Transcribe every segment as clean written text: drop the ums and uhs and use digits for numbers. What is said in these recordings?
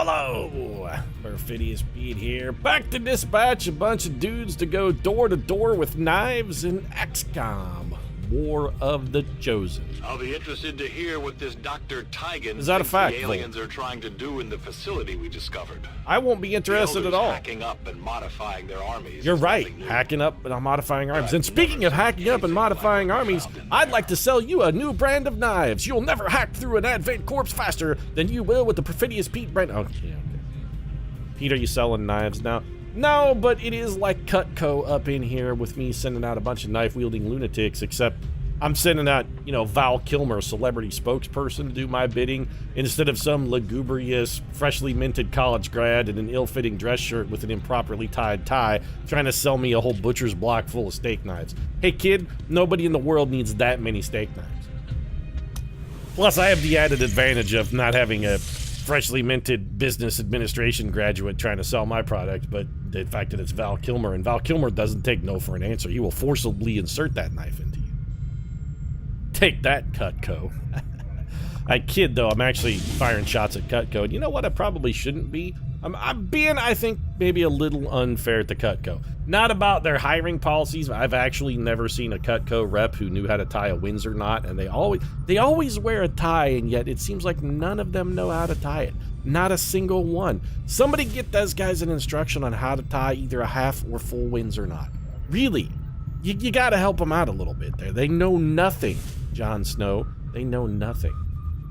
Hello! Perfidious Pete here, back to dispatch a bunch of dudes to go door to door with knives in XCOM, War of the Chosen. I'll be interested to hear what this Dr. Tigan Is that a thinks fact, the aliens are trying to do in the facility we discovered. I won't be interested The at elders all. hacking up and modifying their armies. You're is right, nothing new. hacking up and modifying armies. But And speaking of hacking up and modifying armies, I'd like to sell you a new brand of knives. You'll never hack through an Advent corpse faster than you will with the Perfidious Pete brand. Okay. Pete, are you selling knives now? No, but it is like Cutco up in here with me sending out a bunch of knife-wielding lunatics, except I'm sending out, you know, Val Kilmer, celebrity spokesperson, to do my bidding, instead of some lugubrious, freshly minted college grad in an ill-fitting dress shirt with an improperly tied tie trying to sell me a whole butcher's block full of steak knives. Hey kid, nobody in the world needs that many steak knives. Plus, I have the added advantage of not having a freshly minted business administration graduate trying to sell my product, but the fact that it's Val Kilmer, and Val Kilmer doesn't take no for an answer. He will forcibly insert that knife into you. Take that, Cutco. I kid, though. I'm actually firing shots at Cutco. And you know what? I probably shouldn't be. I'm being, I think, maybe a little unfair to Cutco. Not about their hiring policies. I've actually never seen a Cutco rep who knew how to tie a Windsor knot, and they always wear a tie, and yet it seems like none of them know how to tie it. Not a single one. Somebody get those guys an instruction on how to tie either a half or full Windsor knot. Really. You gotta help them out a little bit there. They know nothing, Jon Snow. They know nothing.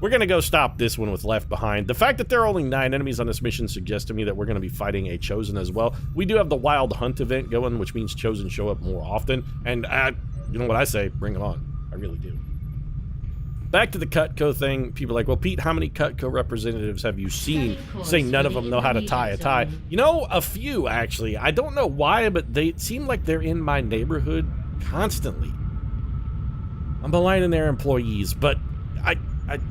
We're gonna go stop this one with Left Behind. The fact that there are only 9 enemies on this mission suggests to me that we're gonna be fighting a Chosen as well. We do have the Wild Hunt event going, which means Chosen show up more often. And you know what I say? Bring them on. I really do. Back to the Cutco thing. People are like, well, Pete, how many Cutco representatives have you seen saying none of them know how to tie a tie? You know, a few, actually. I don't know why, but they seem like they're in my neighborhood constantly. I'm maligning their employees, but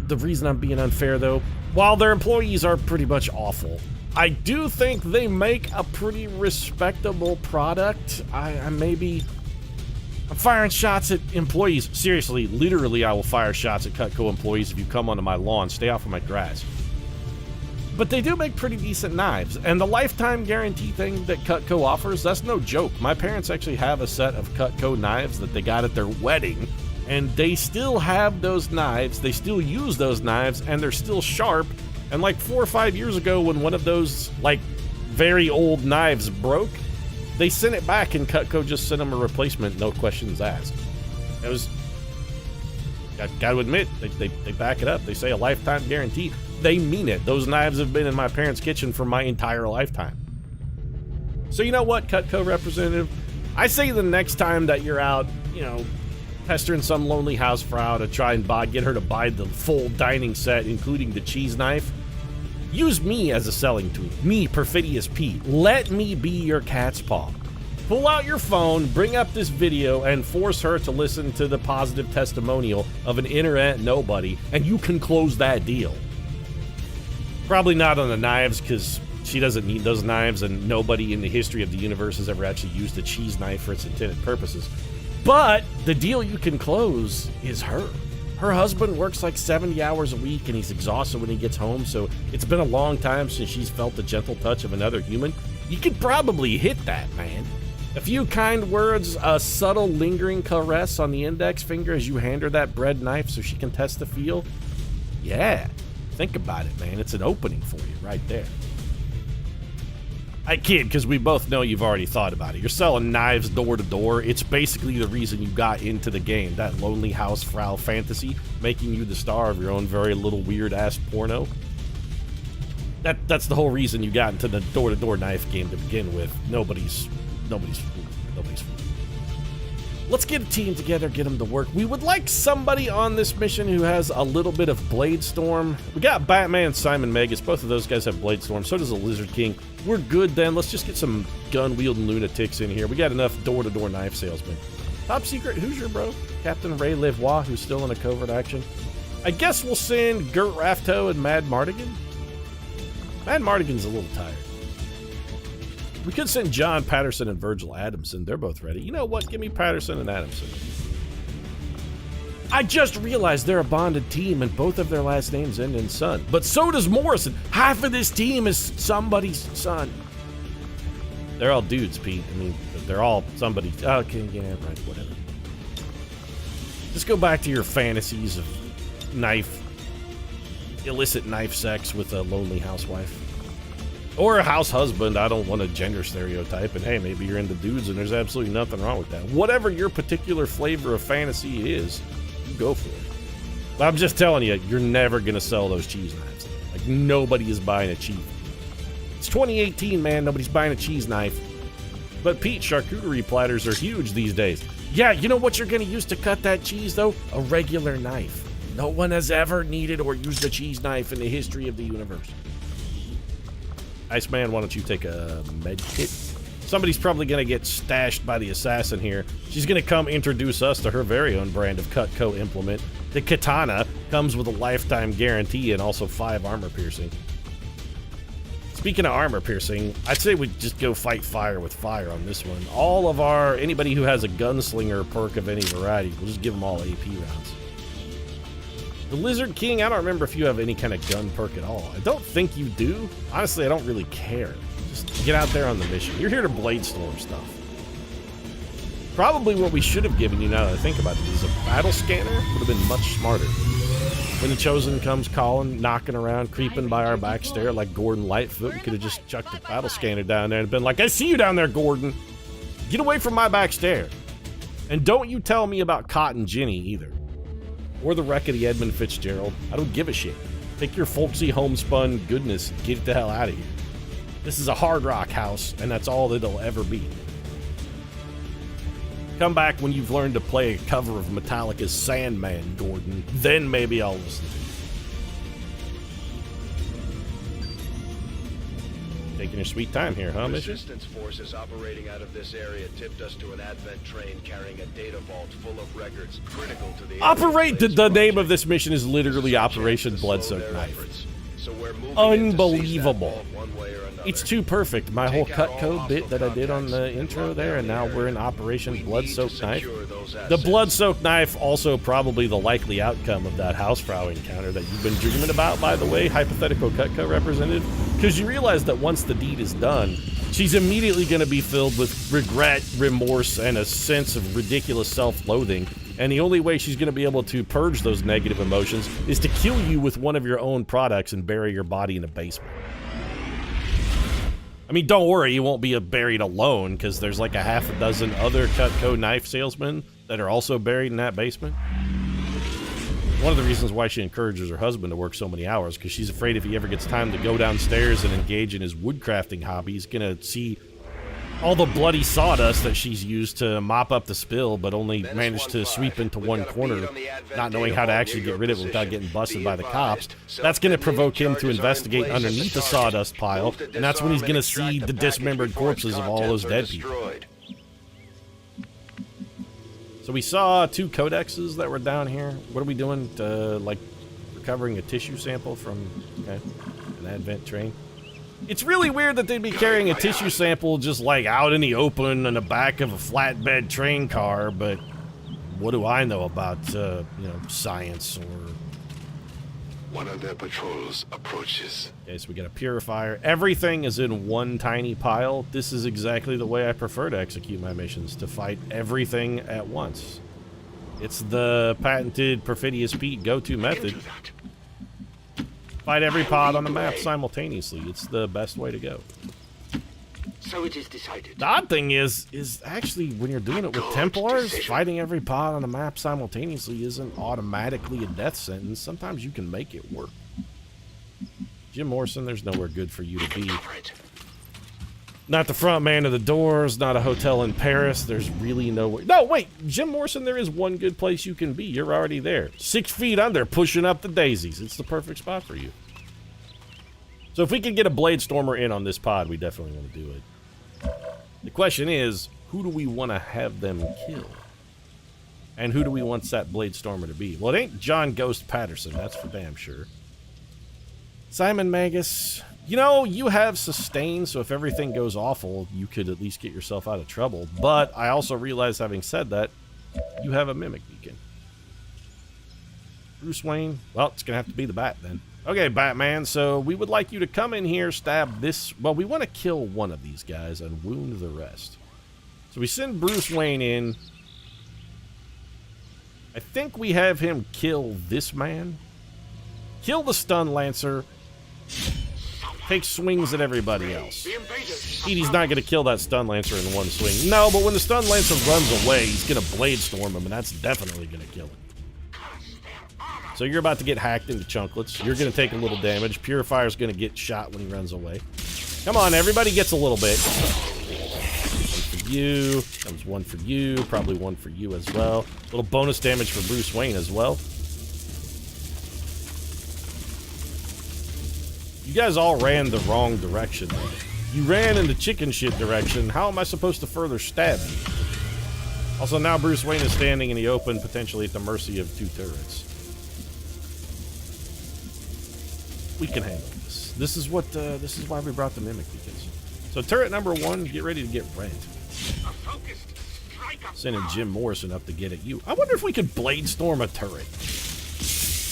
the reason I'm being unfair, though, while their employees are pretty much awful, I do think they make a pretty respectable product. I'm firing shots at employees. Seriously, literally, I will fire shots at Cutco employees if you come onto my lawn. Stay off of my grass. But they do make pretty decent knives, and the lifetime guarantee thing that Cutco offers, that's no joke. My parents actually have a set of Cutco knives that they got at their wedding, and they still have those knives, they still use those knives, and they're still sharp. And like 4 or 5 years ago, when one of those, like, very old knives broke, they sent it back, and Cutco just sent them a replacement, no questions asked. It was, gotta admit, they back it up. They say a lifetime guarantee. They mean it. Those knives have been in my parents' kitchen for my entire lifetime. So you know what, Cutco representative? I say the next time that you're out, you know, pestering some lonely housefrau to try and get her to buy the full dining set, including the cheese knife, use me as a selling tool. Me, Perfidious Pete. Let me be your cat's paw. Pull out your phone, bring up this video, and force her to listen to the positive testimonial of an internet nobody, and you can close that deal. Probably not on the knives, because she doesn't need those knives, and nobody in the history of the universe has ever actually used a cheese knife for its intended purposes. But the deal you can close is her. Her husband works like 70 hours a week, and he's exhausted when he gets home, so it's been a long time since she's felt the gentle touch of another human. You could probably hit that, man. A few kind words, a subtle lingering caress on the index finger as you hand her that bread knife so she can test the feel. Yeah, think about it, man. It's an opening for you right there. I kid, because we both know you've already thought about it. You're selling knives door to door. It's basically the reason you got into the game. That lonely housefrau fantasy, making you the star of your own very little weird-ass porno. That's the whole reason you got into the door-to-door knife game to begin with. Nobody's fool. Let's get a team together, get them to work. We would like somebody on this mission who has a little bit of Bladestorm. We got Batman, Simon Magus. Both of those guys have Bladestorm. So does the Lizard King. We're good then. Let's just get some gun-wielding lunatics in here. We got enough door-to-door knife salesmen. Top secret Hoosier, bro. Captain Ray Levois, who's still in a covert action. I guess we'll send Gert Rafto and Mad Mardigan. Mad Mardigan's a little tired. We could send John Patterson and Virgil Adamson. They're both ready. You know what? Give me Patterson and Adamson. I just realized they're a bonded team and both of their last names end in son. But so does Morrison. Half of this team is somebody's son. They're all dudes, Pete. I mean, they're all somebody. Okay, yeah, right, whatever. Just go back to your fantasies of illicit knife sex with a lonely housewife. Or a house husband. I don't want a gender stereotype. And hey, maybe you're into dudes and there's absolutely nothing wrong with that. Whatever your particular flavor of fantasy is, you go for it. But I'm just telling you, you're never going to sell those cheese knives. Like, nobody is buying a cheese. It's 2018, man. Nobody's buying a cheese knife. But Pete, charcuterie platters are huge these days. Yeah, you know what you're going to use to cut that cheese, though? A regular knife. No one has ever needed or used a cheese knife in the history of the universe. Iceman, why don't you take a med kit? Somebody's probably going to get stashed by the assassin here. She's going to come introduce us to her very own brand of Cutco implement. The Katana comes with a lifetime guarantee and also 5 armor piercing. Speaking of armor piercing, I'd say we just go fight fire with fire on this one. All of anybody who has a gunslinger perk of any variety, we'll just give them all AP rounds. The Lizard King, I don't remember if you have any kind of gun perk at all. I don't think you do. Honestly, I don't really care. Just get out there on the mission. You're here to Bladestorm stuff. Probably what we should have given you, now that I think about it, is a battle scanner. Would have been much smarter. When the Chosen comes calling, knocking around, creeping by our back stair like Gordon Lightfoot, we could have just chucked the battle scanner down there and been like, I see you down there, Gordon. Get away from my back stair. And don't you tell me about Cotton Ginny either. Or the wreckety Edmund Fitzgerald. I don't give a shit. Take your folksy homespun goodness and get the hell out of here. This is a hard rock house, and that's all it'll ever be. Come back when you've learned to play a cover of Metallica's Sandman, Gordon. Then maybe I'll listen to you. Taking your sweet time here, huh, Mission? Resistance forces operating out of this area tipped us to an Advent train carrying a data vault full of records critical to the... The name of this mission is literally Operation Blood-Soaked Knife. So we're moving Unbelievable. It's too perfect. My whole Cutco bit that I did on the intro there, and now we're in Operation Blood-Soaked Knife. The Blood-Soaked Knife also probably the likely outcome of that Hausfrau encounter that you've been dreaming about, by the way, hypothetical Cutco representative, because you realize that once the deed is done, she's immediately going to be filled with regret, remorse, and a sense of ridiculous self-loathing. And the only way she's going to be able to purge those negative emotions is to kill you with one of your own products and bury your body in a basement. I mean, don't worry, you won't be buried alone, because there's like a half a dozen other Cutco knife salesmen that are also buried in that basement. One of the reasons why she encourages her husband to work so many hours, because she's afraid if he ever gets time to go downstairs and engage in his woodcrafting hobby, he's going to see all the bloody sawdust that she's used to mop up the spill, but only managed to sweep into one corner, not knowing how to actually get rid of it without getting busted by the cops. That's going to provoke him to investigate underneath the sawdust pile, and that's when he's going to see the dismembered corpses of all those dead people. So we saw 2 codexes that were down here. What are we doing? Like recovering a tissue sample from an Advent train? It's really weird that they'd be carrying a tissue sample just like out in the open in the back of a flatbed train car, but what do I know about, science or... One of their patrols approaches. Okay, so we got a purifier. Everything is in one tiny pile. This is exactly the way I prefer to execute my missions, to fight everything at once. It's the patented Perfidious Pete go-to method. Fight every pod on the map simultaneously. It's the best way to go. So it is decided. The odd thing is actually when you're doing it with Templars, fighting every pod on the map simultaneously isn't automatically a death sentence. Sometimes you can make it work. Jim Morrison, there's nowhere good for you to be. Not the front man of the doors, not a hotel in Paris. There's really nowhere. No, wait, Jim Morrison, there is one good place you can be. You're already there. 6 feet under, pushing up the daisies. It's the perfect spot for you. So if we can get a Bladestormer in on this pod, we definitely want to do it. The question is, who do we want to have them kill? And who do we want that Bladestormer to be? Well, it ain't John Ghost Patterson, that's for damn sure. Simon Magus, you know, you have sustain, so if everything goes awful, you could at least get yourself out of trouble. But I also realize, having said that, you have a Mimic Beacon. Bruce Wayne. Well, it's going to have to be the Bat then. Okay, Batman, so we would like you to come in here, stab this. Well, we want to kill one of these guys and wound the rest. So we send Bruce Wayne in. I think we have him kill this man. Kill the Stun Lancer. Take swings at everybody else. Edie's not going to kill that Stun Lancer in one swing. No, but when the Stun Lancer runs away, he's going to Blade Storm him, and that's definitely going to kill him. So you're about to get hacked into chunklets. You're going to take a little damage. Purifier's going to get shot when he runs away. Come on, everybody gets a little bit. One for you. That was one for you. Probably one for you as well. A little bonus damage for Bruce Wayne as well. You guys all ran the wrong direction. You ran in the chicken shit direction. How am I supposed to further stab you? Also, now Bruce Wayne is standing in the open, potentially at the mercy of 2 turrets. We can handle this. This is why we brought the Mimic Beacons. So turret number 1, get ready to get rent. Sending Jim Morrison up to get at you. I wonder if we could Blade Storm a turret.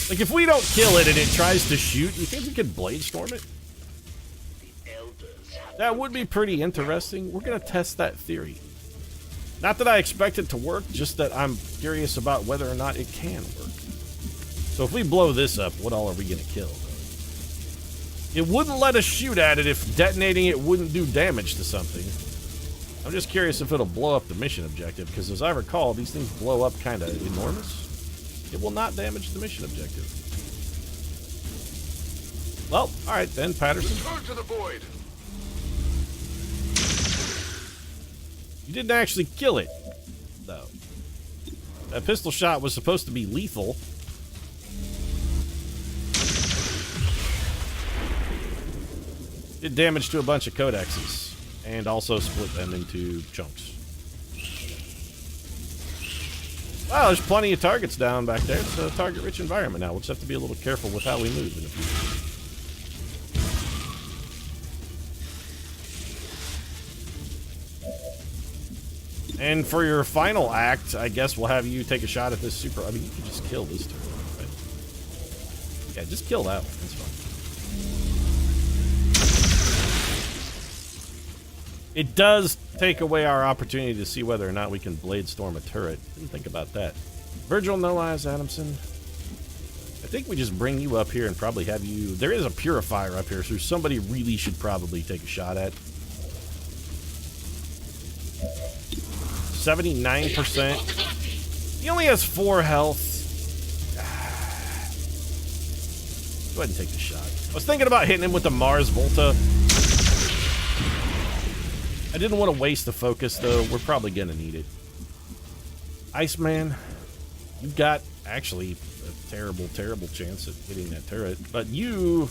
Like, if we don't kill it and it tries to shoot, you think we could Blade Storm it? That would be pretty interesting. We're going to test that theory. Not that I expect it to work, just that I'm curious about whether or not it can work. So if we blow this up, what all are we going to kill? It wouldn't let us shoot at it if detonating it wouldn't do damage to something. I'm just curious if it'll blow up the mission objective, because as I recall, these things blow up kind of enormous. It will not damage the mission objective. Well, alright then, Patterson. Return to the void. You didn't actually kill it, though. That pistol shot was supposed to be lethal. Did damage to a bunch of codexes, and also split them into chunks. Wow, there's plenty of targets down back there. It's a target-rich environment now. We'll just have to be a little careful with how we move in the future. And for your final act, I guess we'll have you take a shot at this super... I mean, you can just kill this turret, right? Yeah, just kill that one. That's fine. It does take away our opportunity to see whether or not we can Blade Storm a turret. Didn't think about that. Virgil No Eyes Adamson. I think we just bring you up here and probably have you... There is a Purifier up here, so somebody really should probably take a shot at. 79%. He only has 4 health. Go ahead and take the shot. I was thinking about hitting him with the Mars Volta. I didn't want to waste the focus, though. We're probably going to need it. Iceman, you've got, actually, a terrible, terrible chance at hitting that turret. But you...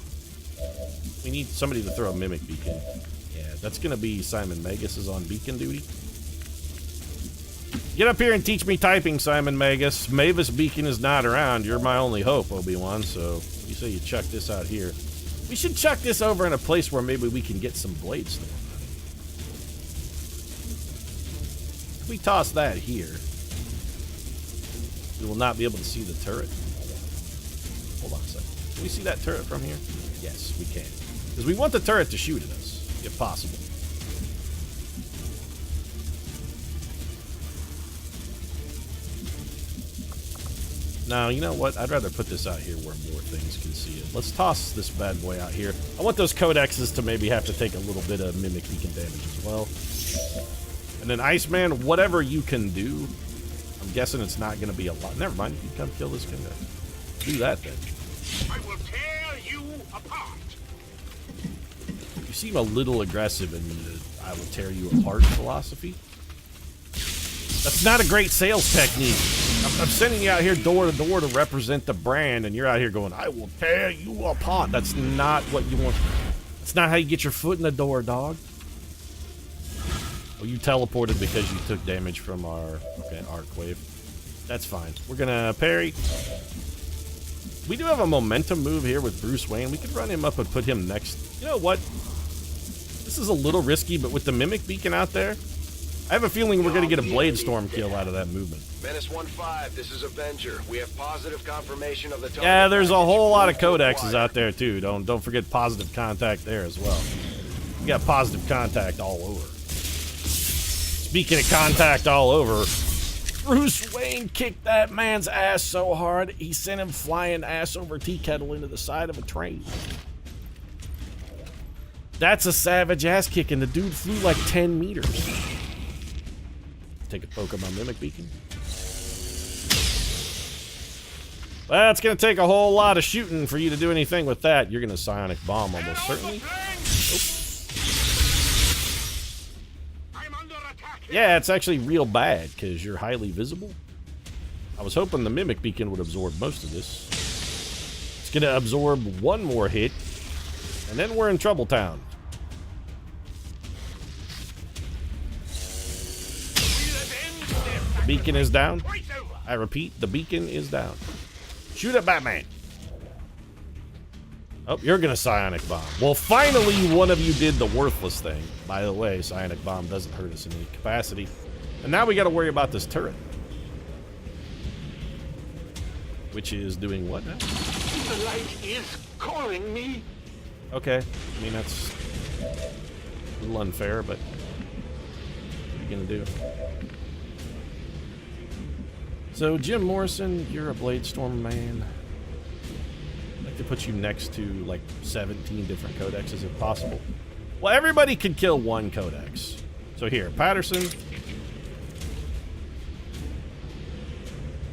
We need somebody to throw a Mimic Beacon. Yeah, that's going to be Simon Magus is on beacon duty. Get up here and teach me typing, Simon Magus. Mavis Beacon is not around. You're my only hope, Obi-Wan, so you say you chuck this out here. We should chuck this over in a place where maybe we can get some Blade Storm. If we toss that here, we will not be able to see the turret. Hold on a second. Can we see that turret from here? Yes, we can. Because we want the turret to shoot at us, if possible. Now, you know what? I'd rather put this out here where more things can see it. Let's toss this bad boy out here. I want those codexes to maybe have to take a little bit of Mimic Beacon damage as well. And then Iceman, whatever you can do, I'm guessing it's not going to be a lot. Never mind, you can come kill this guy. Do that then. I will tear you apart. You seem a little aggressive in the I will tear you apart philosophy. That's not a great sales technique. I'm sending you out here door to door to represent the brand, and you're out here going, I will tear you apart. That's not what you want. That's not how you get your foot in the door, dog. Oh, you teleported because you took damage from our arc wave. That's fine. We're gonna parry. We do have a momentum move here with Bruce Wayne. We could run him up and put him next. You know what? This is a little risky, but with the Mimic Beacon out there, I have a feeling we're gonna get a Blade Storm kill out of that movement. Menace 1-5, this is Avenger. We have positive confirmation of the target. Yeah, there's a whole lot of Move codexes required. out there too. Don't forget positive contact there as well. We got positive contact all over. Speaking of contact all over, Bruce Wayne kicked that man's ass so hard he sent him flying ass over tea kettle into the side of a train. That's a savage ass kicking. The dude flew like 10 meters. Take a poke at my mimic beacon. Well, it's going to take a whole lot of shooting for you to do anything with that. You're going to psionic bomb almost certainly. Yeah, it's actually real bad because you're highly visible. I was hoping the mimic beacon would absorb most of this. It's going to absorb one more hit, and then we're in trouble town. The beacon is down. I repeat, the beacon is down. Shoot at Batman. Oh, you're gonna psionic bomb. Well, finally one of you did the worthless thing. By the way, psionic bomb doesn't hurt us in any capacity. And now we gotta worry about this turret. Which is doing what now? The light is calling me. Okay. I mean, that's a little unfair, but what are you gonna do? So, Jim Morrison, you're a Blade Storm man. I'd like to put you next to, like, 17 different codexes if possible. Well, everybody could kill one codex. So here, Patterson.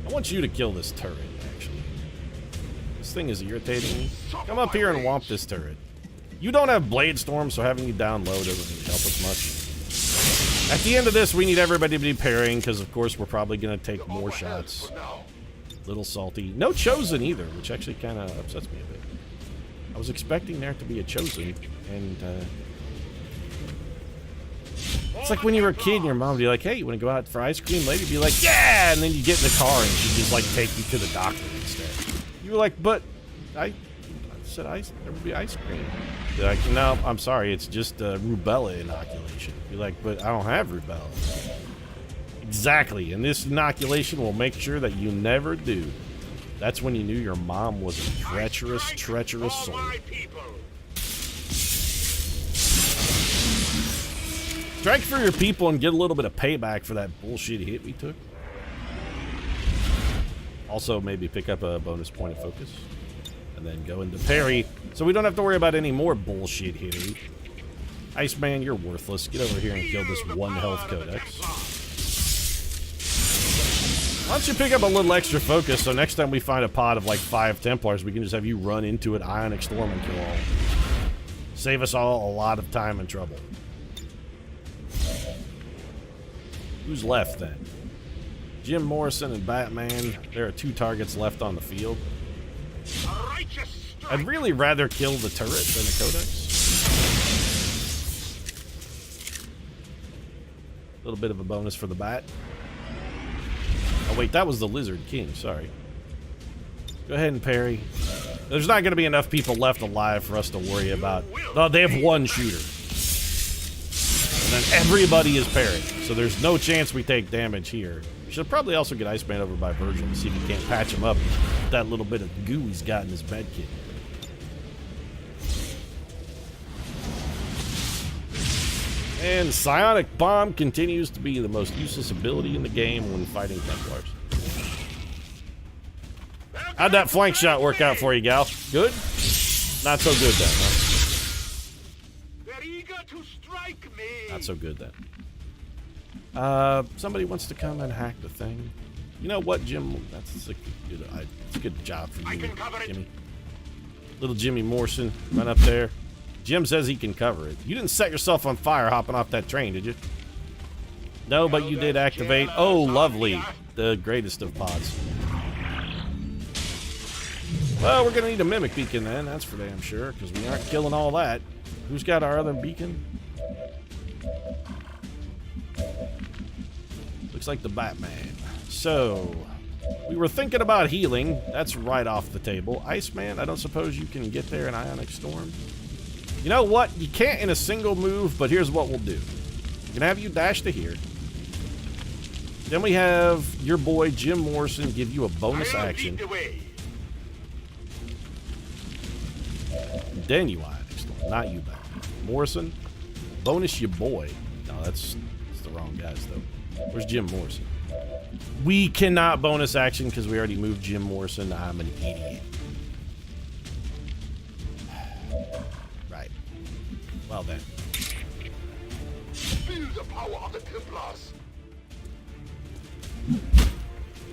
I want you to kill this turret, actually. This thing is irritating me. Come up here and womp this turret. You don't have Blade Storm, so having you down low doesn't really help us much. At the end of this, we need everybody to be parrying, because of course we're probably going to take more shots. Little salty. No Chosen either, which actually kind of upsets me a bit. I was expecting there to be a Chosen, and it's like when you were a kid and your mom would be like, hey, you want to go out for ice cream later? You'd be like, yeah! And then you get in the car and she'd just like take you to the doctor instead. You were like, but I said there would be ice cream. You're like, no, I'm sorry, it's just a rubella inoculation. You're like, but I don't have rubella. Exactly, and this inoculation will make sure that you never do. That's when you knew your mom was a treacherous, treacherous soul. Strike for your people and get a little bit of payback for that bullshit hit we took. Also, maybe pick up a bonus point of focus. And then go into parry, so we don't have to worry about any more bullshit hitting. Iceman, you're worthless. Get over here and kill this one health codex. Why don't you pick up a little extra focus, so next time we find a pod of like 5 Templars, we can just have you run into it, Ionic Storm, and kill all. Save us all a lot of time and trouble. Who's left then? Jim Morrison and Batman. There are 2 targets left on the field. I'd really rather kill the turret than the codex. A little bit of a bonus for the bat. Oh wait, that was the Lizard King, sorry. Go ahead and parry. There's not going to be enough people left alive for us to worry about. Oh, they have 1 shooter. And then everybody is parried, so there's no chance we take damage here. We should probably also get Iceman over by Virgil to see if he can't patch him up with that little bit of goo he's got in his med kit. And Psionic Bomb continues to be the most useless ability in the game when fighting Templars. How'd that flank shot work out for you, gal? Good? Not so good then, huh? They're eager to strike me. Not so good then. Somebody wants to come and hack the thing. You know what, Jim? That's a good job for you, Jimmy. Little Jimmy Morrison, run up there. Jim says he can cover it. You didn't set yourself on fire hopping off that train, did you? No, but you did activate. Oh, lovely. The greatest of pods. Well, we're going to need a Mimic Beacon then. That's for damn sure, because we aren't killing all that. Who's got our other beacon? Looks like the Batman. So, we were thinking about healing. That's right off the table. Iceman, I don't suppose you can get there in Ionic Storm? You know what? You can't in a single move, but here's what we'll do. We're going to have you dash to here. Then we have your boy Jim Morrison give you a bonus I'll action. lead the way. Then you Ionic Storm, not you, Batman. Morrison, bonus your boy. No, that's the wrong guys, though. Where's Jim Morrison? We cannot bonus action because we already moved Jim Morrison. I'm an idiot. Right. Well then. Feel the power of the Templars.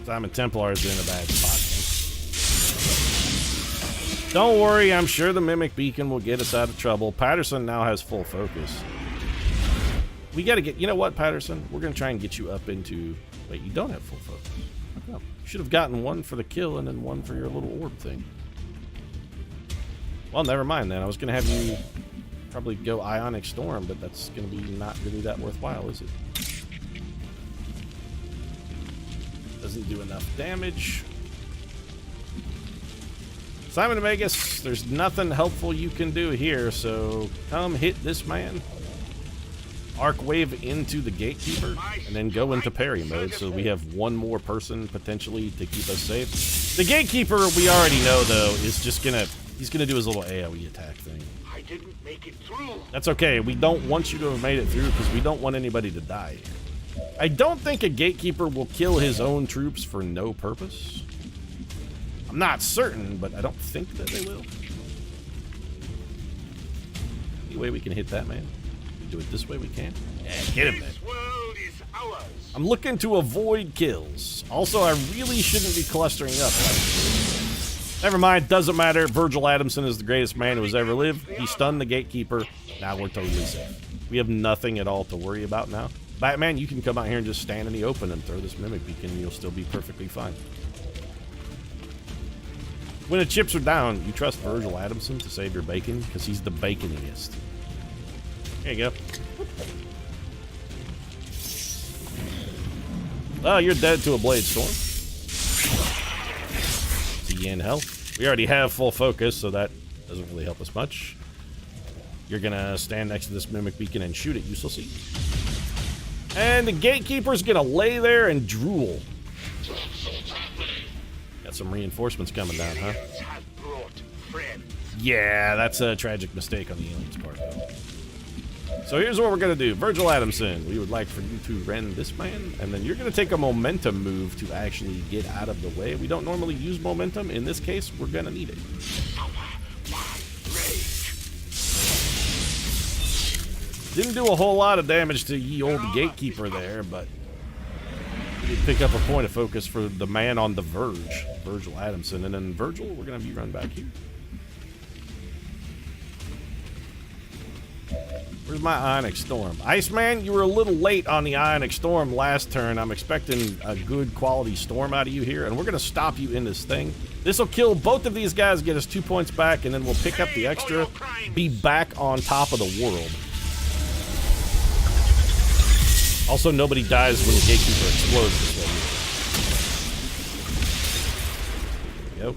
Simon Templar is in a bad spot. Don't worry, I'm sure the Mimic Beacon will get us out of trouble. Patterson now has full focus. We gotta get, you know what, Patterson? We're gonna try and get you up into, wait, you don't have full focus. How come? You should have gotten one for the kill and then one for your little orb thing. Well, never mind then. I was gonna have you probably go Ionic Storm, but that's gonna be not really that worthwhile, is it? Doesn't do enough damage. Simon Vegas, there's nothing helpful you can do here, so come hit this man. Arc wave into the gatekeeper, and then go into parry mode, so we have one more person potentially to keep us safe. The gatekeeper, we already know though, is just he's gonna do his little AoE attack thing. I didn't make it through. That's okay. We don't want you to have made it through because we don't want anybody to die. I don't think a gatekeeper will kill his own troops for no purpose. I'm not certain, but I don't think that they will. Any way we can hit that man? We do it this way, we can. Yeah, get him, man. This world is ours. I'm looking to avoid kills. Also, I really shouldn't be clustering up. Never mind, doesn't matter. Virgil Adamson is the greatest man who has ever lived. He stunned the gatekeeper. Now we're totally safe. We have nothing at all to worry about now. Batman, you can come out here and just stand in the open and throw this Mimic Beacon and you'll still be perfectly fine. When the chips are down, you trust Virgil Adamson to save your bacon because he's the baconiest. There you go. Oh, you're dead to a Blade Storm. See in health. We already have full focus, so that doesn't really help us much. You're gonna stand next to this Mimic Beacon and shoot it uselessly. And the Gatekeeper's gonna lay there and drool. Got some reinforcements coming down, huh? Yeah, that's a tragic mistake on the aliens' part, though. So here's what we're gonna do. Virgil Adamson, we would like for you to rend this man, and then you're gonna take a momentum move to actually get out of the way. We don't normally use momentum. In this case, we're gonna need it. Didn't do a whole lot of damage to ye old Gatekeeper there, but we did pick up a point of focus for the man on the verge, Virgil Adamson. And then Virgil, we're gonna have you run back here. Where's my Ionic Storm? Iceman, you were a little late on the Ionic Storm last turn. I'm expecting a good quality storm out of you here, and we're going to stop you in this thing. This will kill both of these guys, get us 2 points back, and then we'll pick up the extra, be back on top of the world. Also, nobody dies when the Gatekeeper explodes this way. There we go.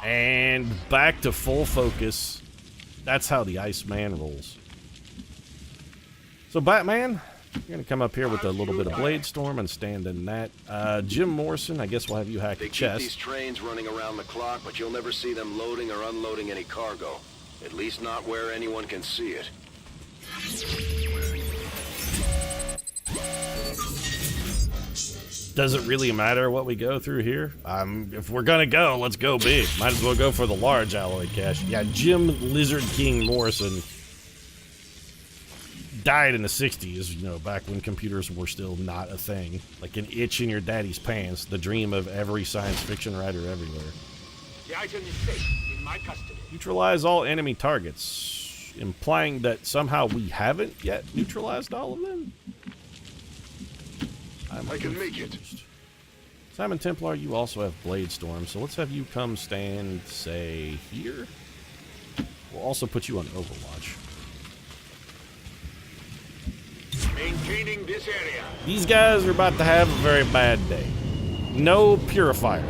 And back to full focus. That's how the Iceman rolls. So, Batman, you're going to come up here with a little bit of Blade Storm and stand in that. Jim Morrison, I guess we'll have you hack the chest. They keep these trains running around the clock, but you'll never see them loading or unloading any cargo. At least not where anyone can see it. Does it really matter what we go through here? If we're gonna go, let's go big. Might as well go for the large alloy cache. Yeah, Jim Lizard King Morrison died in the 60s, you know, back when computers were still not a thing. Like an itch in your daddy's pants, the dream of every science fiction writer everywhere. The item is safe in my custody. Neutralize all enemy targets, implying that somehow we haven't yet neutralized all of them? I can make it. Simon Templar, you also have Blade Storm, so let's have you come stand, say, here. We'll also put you on Overwatch. Maintaining this area. These guys are about to have a very bad day. No Purifier.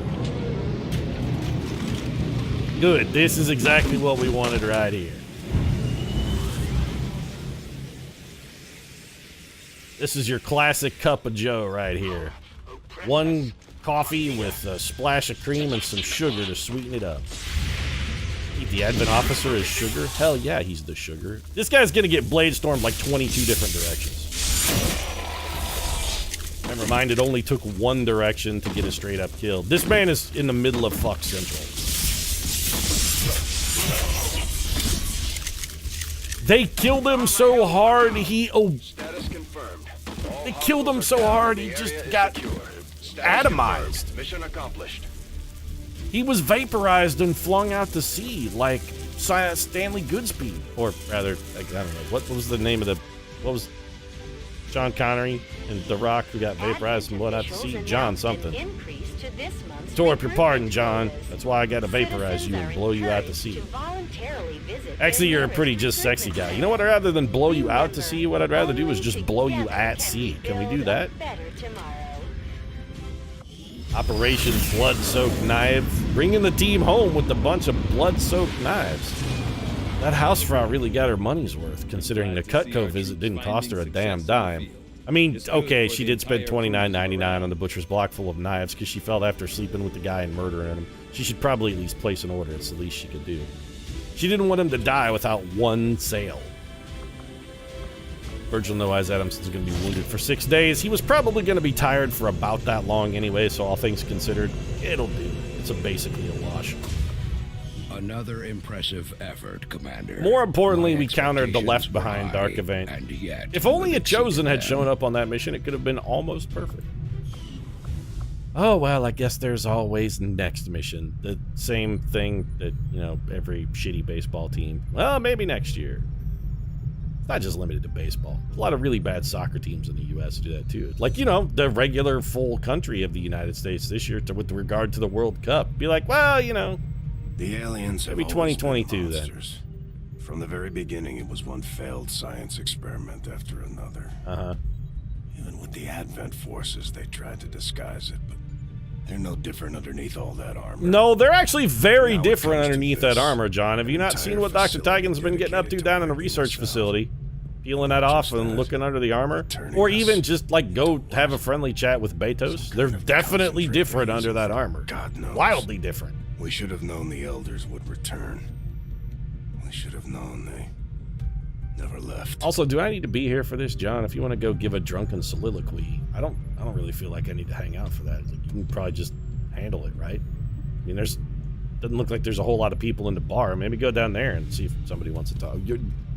Good, this is exactly what we wanted right here. This is your classic cup of joe right here. One coffee with a splash of cream and some sugar to sweeten it up. Keep the advent officer as sugar? Hell yeah, he's the sugar. This guy's gonna get blade stormed like 22 different directions. Never mind, it only took one direction to get a straight up kill. This man is in the middle of fuck central. They killed him so hard, Status confirmed. they killed him so hard, he just got atomized. Mission accomplished. He was vaporized and flung out to sea like Stanley Goodspeed. Or rather, I don't know, what was the name of what was Sean Connery and The Rock who got vaporized and went out to sea? John something. Tore up your pardon, John. That's why I gotta vaporize you and blow you out to sea. Actually, you're a pretty just sexy guy. You know what, rather than blow you out to sea, what I'd rather do is just blow you at sea. Can we do that? Operation Blood-Soaked Knives. Bringing the team home with a bunch of blood-soaked knives. That housefrau really got her money's worth, considering the Cutco visit didn't cost her a damn dime. I mean, okay, she did spend $29.99 on the butcher's block full of knives because she felt after sleeping with the guy and murdering him, she should probably at least place an order. It's the least she could do. She didn't want him to die without one sale. Virgil Noise Adamson's going to be wounded for 6 days. He was probably going to be tired for about that long anyway, so all things considered, it'll do. It's basically a wash. Another impressive effort, Commander. More importantly, we countered the left behind Dark Event. If only a Chosen had shown up on that mission, it could have been almost perfect. Oh, well, I guess there's always next mission. The same thing that, you know, every shitty baseball team. Well, maybe next year. It's not just limited to baseball. There's a lot of really bad soccer teams in the U.S. do that, too. Like, you know, the regular full country of the United States this year with regard to the World Cup. Be like, well, you know. The aliens have Maybe always 2022 been then. monsters. From the very beginning, it was one failed science experiment after another. Uh-huh. Even with the Advent forces, they tried to disguise it, but they're no different underneath all that armor. No, they're actually very Now it different comes to underneath this. that armor, John. Have you not Entire seen what Dr. facility Tigan's been getting up to dedicated down to in a hiding research themselves. facility? Peeling that off Just and that. looking under the armor? Turning Or us even just, like, go have a friendly chat with Betos? They're kind of definitely concentrated different under that reason. armor. God knows. Wildly different. We should have known the Elders would return. We should have known they never left. Also, do I need to be here for this, John? If you want to go give a drunken soliloquy, I don't really feel like I need to hang out for that. Like, you can probably just handle it, right? I mean, doesn't look like there's a whole lot of people in the bar. Maybe go down there and see if somebody wants to talk.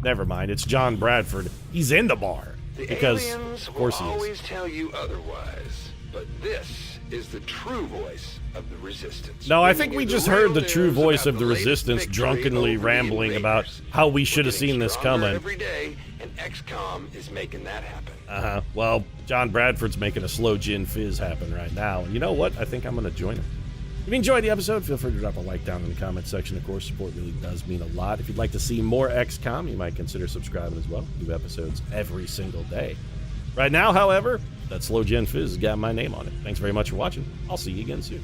Never mind. It's John Bradford. He's in the bar. The Because, aliens of course will he is. always tell you otherwise, but this is the true voice of the Resistance. No, I Bringing think we you just real heard the news true voice about of the latest Resistance victory drunkenly over the rambling about invaders. how we should We're have seen getting this stronger coming. every day, and XCOM is making that happen. Uh-huh. Well, John Bradford's making a slow gin fizz happen right now. And you know what? I think I'm going to join him. If you enjoyed the episode, feel free to drop a like down in the comment section. Of course, support really does mean a lot. If you'd like to see more XCOM, you might consider subscribing as well. New episodes every single day. Right now, however, that slow gin fizz has got my name on it. Thanks very much for watching. I'll see you again soon.